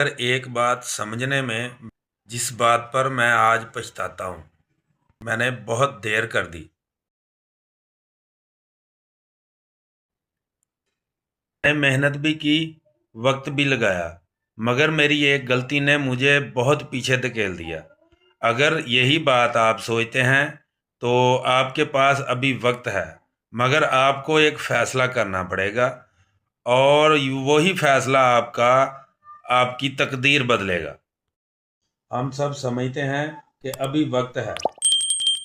पर एक बात समझने में, जिस बात पर मैं आज पछताता हूँ, मैंने बहुत देर कर दी। मैंने मेहनत भी की, वक्त भी लगाया, मगर मेरी एक गलती ने मुझे बहुत पीछे धकेल दिया। अगर यही बात आप सोचते हैं तो आपके पास अभी वक्त है, मगर आपको एक फ़ैसला करना पड़ेगा और वही फ़ैसला आपकी तकदीर बदलेगा। हम सब समझते हैं कि अभी वक्त है,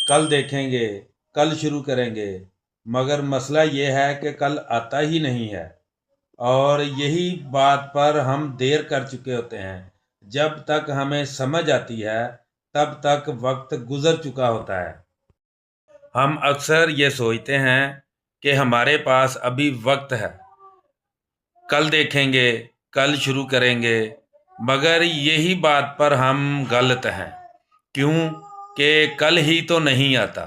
कल देखेंगे, कल शुरू करेंगे, मगर मसला ये है कि कल आता ही नहीं है और यही बात पर हम देर कर चुके होते हैं। जब तक हमें समझ आती है तब तक वक्त गुजर चुका होता है। हम अक्सर ये सोचते हैं कि हमारे पास अभी वक्त है, कल देखेंगे, कल शुरू करेंगे, मगर यही बात पर हम गलत हैं। क्यों कि कल ही तो नहीं आता।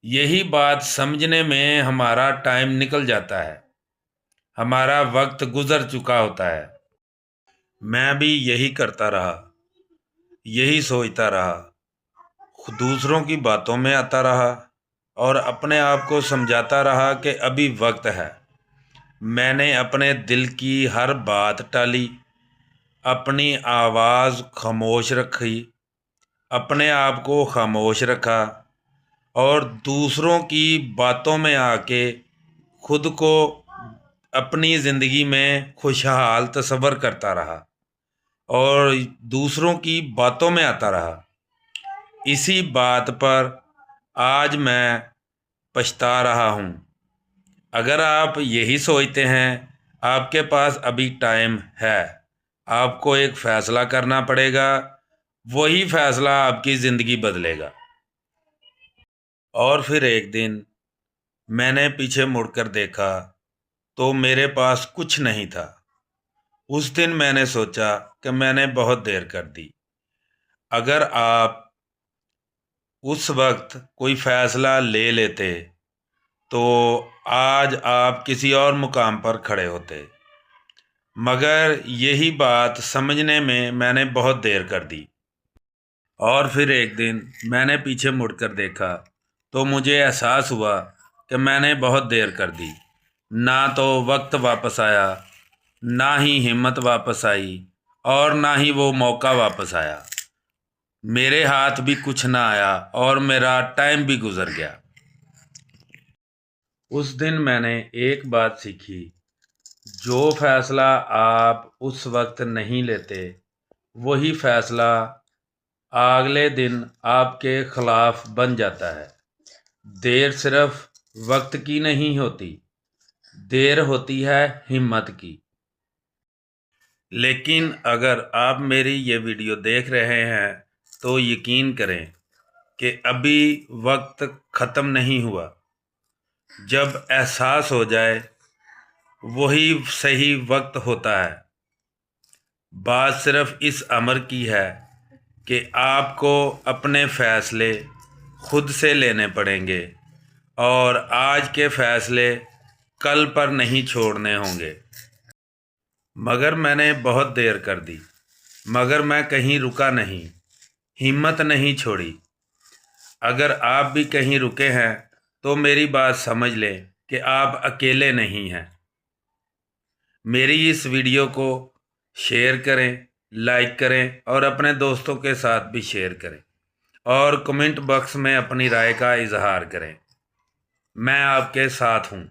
यही बात समझने में हमारा टाइम निकल जाता है, हमारा वक्त गुजर चुका होता है। मैं भी यही करता रहा, यही सोचता रहा, दूसरों की बातों में आता रहा और अपने आप को समझाता रहा कि अभी वक्त है। मैंने अपने दिल की हर बात टाली, अपनी आवाज़ खामोश रखी, अपने आप को खामोश रखा और दूसरों की बातों में आके खुद को अपनी ज़िंदगी में खुशहाल तस्वर करता रहा और दूसरों की बातों में आता रहा। इसी बात पर आज मैं पछता रहा हूँ। अगर आप यही सोचते हैं, आपके पास अभी टाइम है, आपको एक फ़ैसला करना पड़ेगा, वही फ़ैसला आपकी ज़िंदगी बदलेगा। और फिर एक दिन मैंने पीछे मुड़कर देखा तो मेरे पास कुछ नहीं था। उस दिन मैंने सोचा कि मैंने बहुत देर कर दी। अगर आप उस वक्त कोई फ़ैसला ले लेते तो आज आप किसी और मुकाम पर खड़े होते, मगर यही बात समझने में मैंने बहुत देर कर दी। और फिर एक दिन मैंने पीछे मुड़कर देखा तो मुझे एहसास हुआ कि मैंने बहुत देर कर दी। ना तो वक्त वापस आया, ना ही हिम्मत वापस आई और ना ही वो मौका वापस आया। मेरे हाथ भी कुछ ना आया और मेरा टाइम भी गुजर गया। उस दिन मैंने एक बात सीखी, जो फ़ैसला आप उस वक्त नहीं लेते, वही फ़ैसला अगले दिन आपके ख़िलाफ़ बन जाता है। देर सिर्फ वक्त की नहीं होती, देर होती है हिम्मत की। लेकिन अगर आप मेरी ये वीडियो देख रहे हैं तो यकीन करें कि अभी वक्त ख़त्म नहीं हुआ। जब एहसास हो जाए वही सही वक्त होता है। बात सिर्फ इस अमर की है कि आपको अपने फ़ैसले खुद से लेने पड़ेंगे और आज के फ़ैसले कल पर नहीं छोड़ने होंगे। मगर मैंने बहुत देर कर दी, मगर मैं कहीं रुका नहीं, हिम्मत नहीं छोड़ी। अगर आप भी कहीं रुके हैं तो मेरी बात समझ लें कि आप अकेले नहीं हैं। मेरी इस वीडियो को शेयर करें, लाइक करें और अपने दोस्तों के साथ भी शेयर करें और कमेंट बॉक्स में अपनी राय का इजहार करें। मैं आपके साथ हूँ।